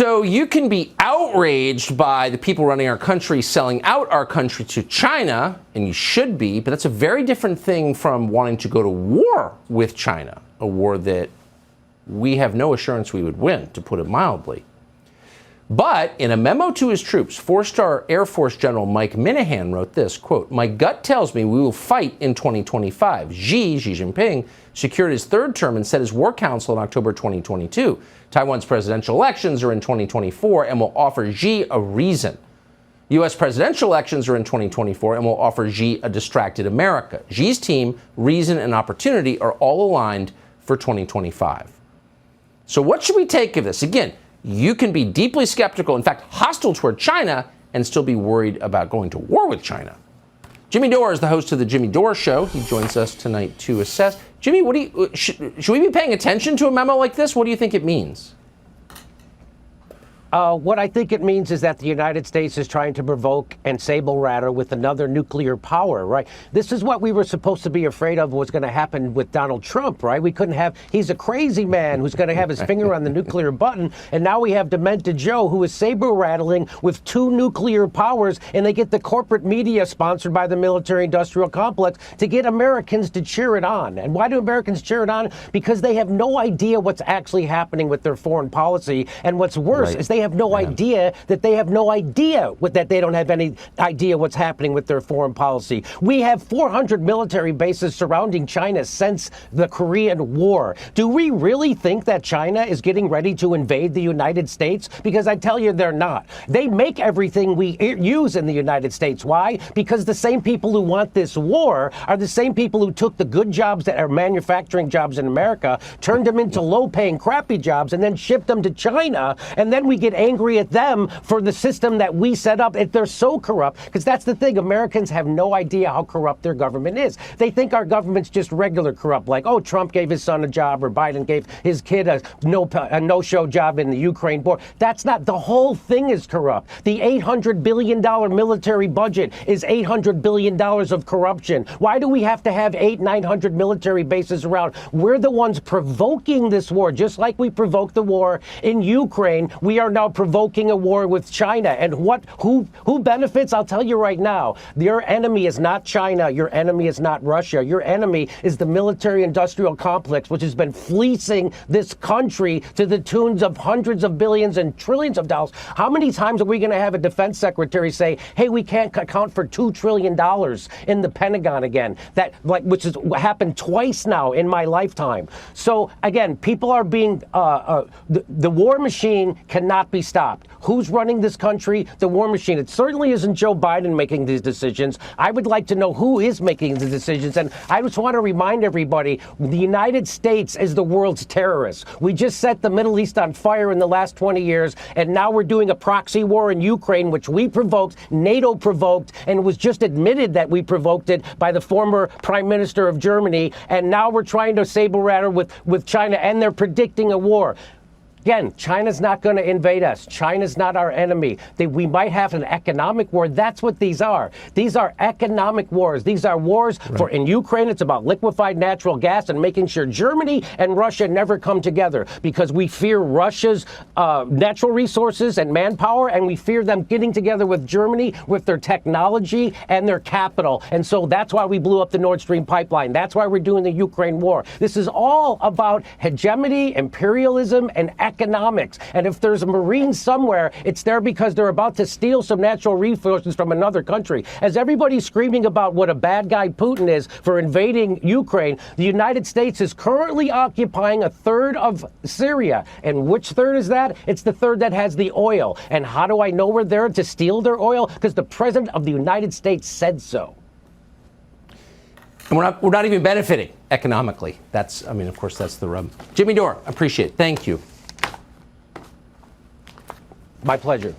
So you can be outraged by the people running our country selling out our country to China, and you should be, but that's a very different thing from wanting to go to war with China, a war that we have no assurance we would win, to put it mildly. But in a memo to his troops, 4-star Air Force General Mike Minihan wrote this, quote, "My gut tells me we will fight in 2025. Xi Jinping secured his third term and set his war council in October 2022. Taiwan's presidential elections are in 2024 and will offer Xi a reason. U.S. presidential elections are in 2024 and will offer Xi a distracted America. Xi's team, reason, and opportunity are all aligned for 2025. So what should we take of this? Again, you can be deeply skeptical, in fact, hostile toward China, and still be worried about going to war with China. Jimmy Dore is the host of The Jimmy Dore Show. He joins us tonight to assess. Jimmy, what do you, should we be paying attention to a memo like this? What do you think it means? What I think it means is that the United States is trying to provoke and saber-rattle with another nuclear power, right? This is what we were supposed to be afraid of was going to happen with Donald Trump, right? We couldn't have, he's a crazy man who's going to have his finger on the nuclear button. And now we have Demented Joe, who is saber-rattling with two nuclear powers, and they get the corporate media sponsored by the military-industrial complex to get Americans to cheer it on. And why do Americans cheer it on? Because they have no idea what's actually happening with their foreign policy. And what's worse is they have no idea that they have no idea that they don't have any idea what's happening with their foreign policy. We have 400 military bases surrounding China since the Korean War. Do we really think that China is getting ready to invade the United States? Because I tell you, they're not. They make everything we use in the United States. Why? Because the same people who want this war are the same people who took the good jobs that are manufacturing jobs in America, turned them into low-paying, crappy jobs, and then shipped them to China, and then we get angry at them for the system that we set up. If they're so corrupt, because that's the thing, Americans have no idea how corrupt their government is. They think our government's just regular corrupt, like, oh, Trump gave his son a job, or Biden gave his kid a no-show job in the Ukraine war. That's not, the whole thing is corrupt. The $800 billion military budget is $800 billion of corruption. Why do we have to have 900 military bases around? We're the ones provoking this war, just like we provoked the war in Ukraine. We are now provoking a war with China. And who benefits? I'll tell you right now. Your enemy is not China. Your enemy is not Russia. Your enemy is the military-industrial complex, which has been fleecing this country to the tunes of hundreds of billions and trillions of dollars. How many times are we going to have a defense secretary say, hey, we can't account for $2 trillion in the Pentagon again? That, like, which has happened twice now in my lifetime. So again, people are being, the war machine cannot be stopped. Who's running this country? The war machine. It certainly isn't Joe Biden making these decisions. I would like to know who is making the decisions. And I just want to remind everybody, the United States is the world's terrorist. We just set the Middle East on fire in the last 20 years, and now we're doing a proxy war in Ukraine, which we provoked, NATO provoked, and it was just admitted that we provoked it by the former Prime Minister of Germany. And now we're trying to saber-rattle with China, and they're predicting a war. Again, China's not going to invade us. China's not our enemy. We might have an economic war. That's what these are. These are economic wars. These are wars in Ukraine. It's about liquefied natural gas and making sure Germany and Russia never come together, because we fear Russia's natural resources and manpower, and we fear them getting together with Germany with their technology and their capital. And so that's why we blew up the Nord Stream pipeline. That's why we're doing the Ukraine war. This is all about hegemony, imperialism, and economics. And if there's a Marine somewhere, it's there because they're about to steal some natural resources from another country. As everybody's screaming about what a bad guy Putin is for invading Ukraine, the United States is currently occupying a third of Syria. And which third is that? It's the third that has the oil. And how do I know we're there to steal their oil? Because the President of the United States said so. And we're not even benefiting economically. That's, I mean, of course, that's the rub. Jimmy Dore, appreciate it. Thank you. My pleasure.